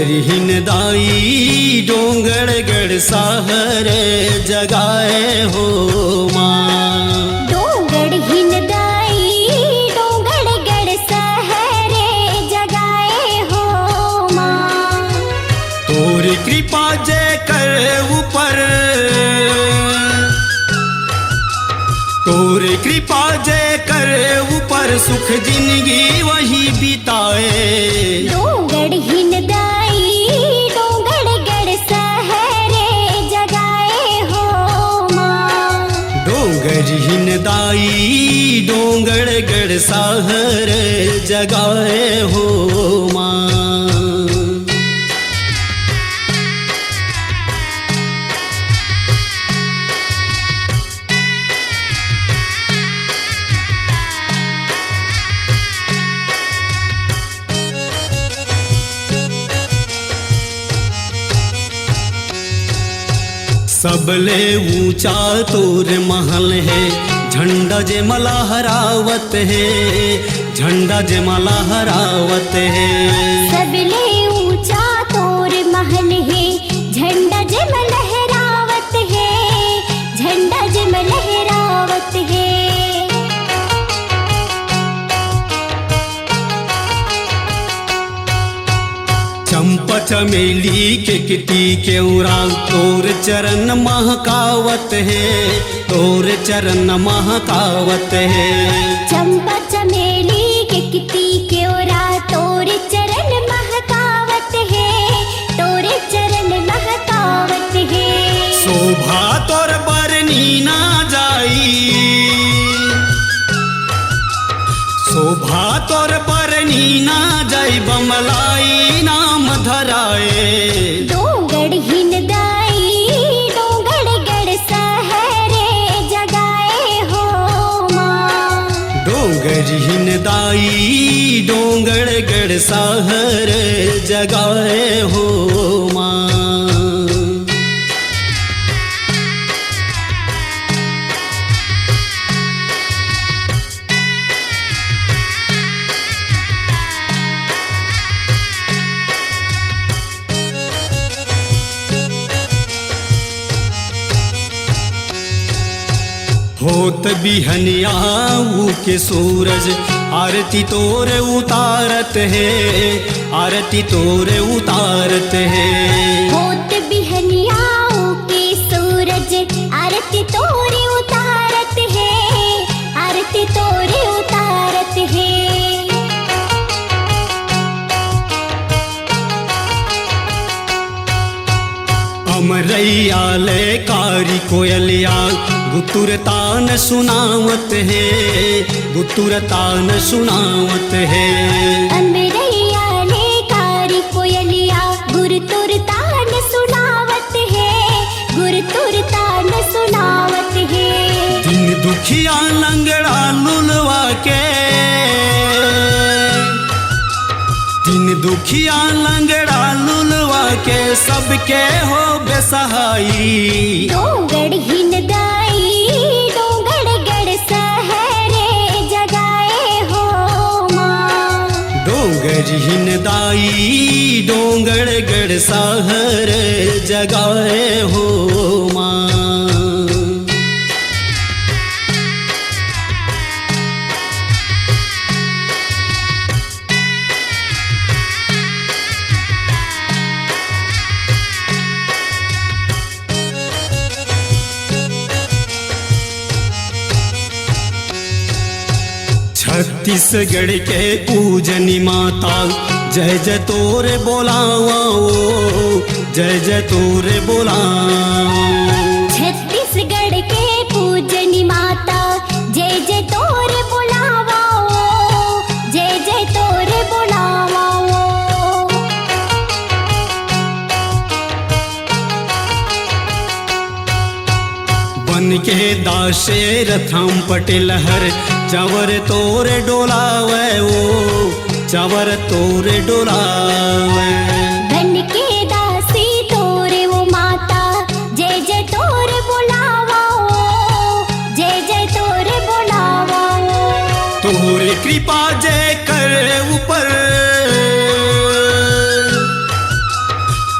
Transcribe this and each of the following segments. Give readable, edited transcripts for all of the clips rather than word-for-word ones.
डोंगरहीन दाई डोंगरगढ़ साहर जगाए हो माँ। डोंगरहीन दाई डोंगरगढ़ साहर जगाए हो माँ। तोरी कृपा जय कर ऊपर, तोरे कृपा जय कर ऊपर सुख जिंदगी वही बिताए। डोंगरहीन दाई डोंगरगढ़ साहर जगाए हो माँ। डोंगरहीन दाई डोंगरगढ़ साहर जगाए हो माँ। सबले ऊंचा तोर महल है, झंडा जे मला हरावत है, झंडा जे मला हरावत है। सबले ऊंचा तोर महल है, झंडा जे लहरावत है, झंडा जे लहरावत है। चंपा चमेली के किटी केवरा तोर चरण महकावत है, तोर चरण महकावत है। चंपा चमेली के किटी केवरा तोर चरण महकावत है, तोर चरण महकावत है। शोभा तोर बरनी ना जाई, शोभा तोर बरनी ना जाई बमलाई नाम धराए। डोंगरहीन दाई डोंगरगढ़ साहर जगाए हो माँ। डोंगरहीन दाई डोंगरगढ़ साहर जगाए हो माँ। होत बिहनिया के सूरज आरती तोरे उतारत है, आरती तोरे उतारत है। होत बिहनिया के सूरज आरती तोरे उतारत है, आरती तोरे उतारत है। अमरैया ले कारी कोयलिया गुतुर तान सुनावत है, गुतुर तान सुनावत है। अमरैया ले कारी कोयलिया गुरुतुर तान सुनावत है, गुरुतुर तान सुनावत है। दिन दुखिया लंगड़ा लुलवा के, दिन दुखिया लंगड़ा लुलवा के सबके हो बेसहाई। डोंगरहीन दाई डोंगरगढ़ साहर जगाए हो माँ। डोंगरहीन दाई डोंगरगढ़ साहर जगाए हो माँ। छत्तीसगढ़ के पूजनी माता जय जय तोरे बोलावा, जय जय तोरे बोलावा। छत्तीसगढ़ के पूजनी माता जय जय तोरे बुलावा, जय जय तोरे बुलावा। बन के दासे रथम पटेल हर चवर तोरे डोलावे, ओ चवर तोरे डोलावे। बन के दासी तोरे वो माता जय जय तोरे बुलावा, जय जय तोरे बुलावा। तोरे कृपा जय कर ऊपर,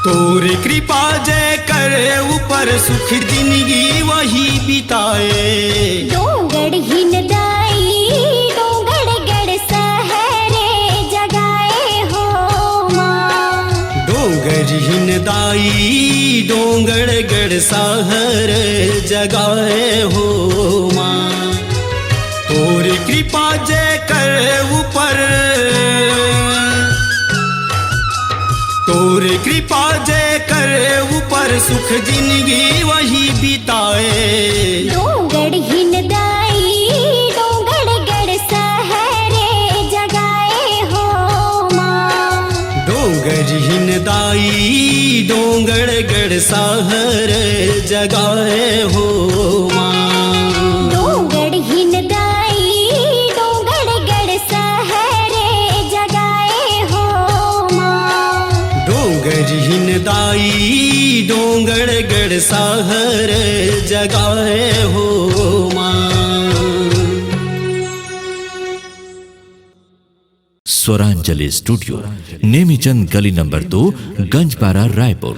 तोरे कृपा जय करे ऊपर सुख जिंदगी वही बिताए। डोंगड़ हिन दाई डोंगड़ गड़ सहरे जगाए हो माँ। डोंगर हिन दाई डोंगड़ गड़ सहर जगाए हो माँ। तोरे कृपा जय करे ऊपर तोरे कृपा जय करे ऊपर सुख जिंदगी वही बिताए। डोंगड़ हिन दाई डोंगड़ गड़ सहरे जगाए हो माँ। डोंगर हिन दाई डोंगड़ गड़ सहर जगाए हो माँ। डोंगड़ हिन दाई डोंगड़ गड़ सहरे जगाए हो माँ। डोंगर हिन दाई डोंगड़ गड़ सहर जगाए हो माँ। स्वरांजलि स्टूडियो, नेमीचंद गली नंबर 2, गंजपारा, रायपुर।